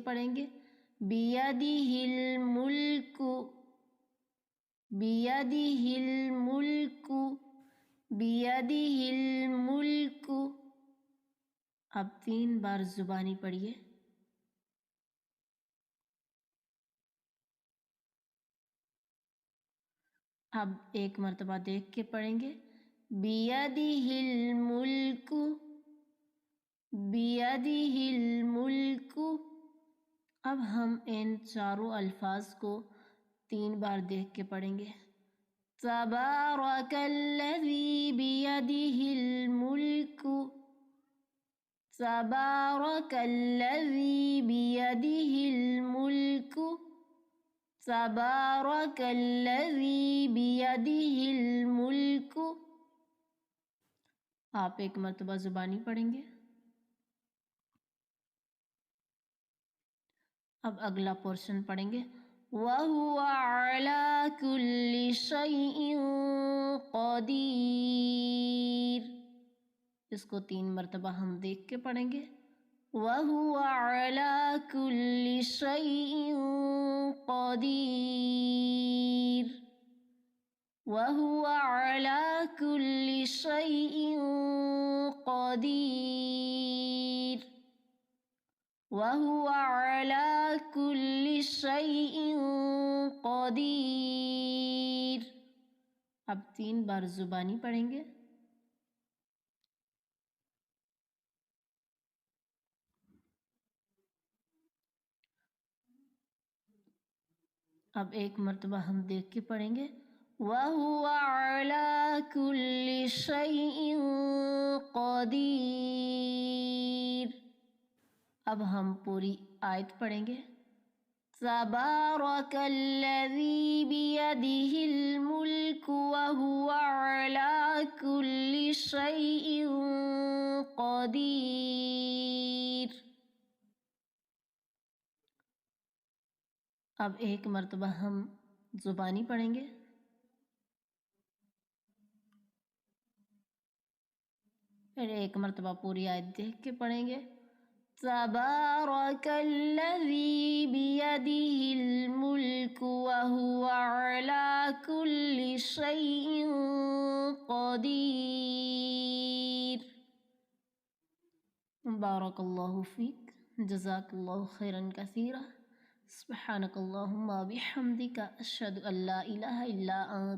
پڑھیں گے بیدہ الملک، بیدہ الملک، بیدہ الملک۔ اب 3 بار زبانی پڑھیے۔ اب ایک مرتبہ دیکھ کے پڑھیں گے بیدہ الملک، بیدہ الملک۔ اب ہم ان چاروں الفاظ کو 3 بار دیکھ کے پڑھیں گے تبارک الذی بیدہ الملک، تبارک الذی بیدہ الملک، تبارک الذی بیدہ الملک۔ آپ ایک مرتبہ زبانی پڑھیں گے۔ اب اگلا پورشن پڑھیں گے وَهُوَ عَلَى كُلِّ شَيْءٍ قَدِيرٌ۔ اس کو 3 مرتبہ ہم دیکھ کے پڑھیں گے وَهُوَ عَلَى كُلِّ شَيْءٍ قَدِيرٌ، وَهُوَ عَلَى كُلِّ شَيْءٍ قَدِيرٌ، وَهُوَ عَلَى كُلِّ شَيْءٍ قَدِيرٌ۔ اب 3 بار زبانی پڑھیں گے۔ اب ایک مرتبہ ہم دیکھ کے پڑھیں گے وَهُوَ عَلَى كُلِّ شَيْءٍ قَدِيرٌ۔ اب ہم پوری آیت پڑھیں گے تبارک الذی بیدہ الملک وَهُوَ عَلَى كُلِّ شَيْءٍ قَدِيرٌ۔ اب ایک مرتبہ ہم زبانی پڑھیں گے۔ پھر ایک مرتبہ پوری آیت دیکھ کے پڑھیں گے تبارک الذی بیدہ الملک وَهُوَ عَلَى كُلِّ شَيْءٍ قَدِيرٌ۔ بارک اللہ فیک، جزاک اللہ خیرا کثیرا، سبحانک اللہم وبحمدک، اشہد ان لا الہ الا انت۔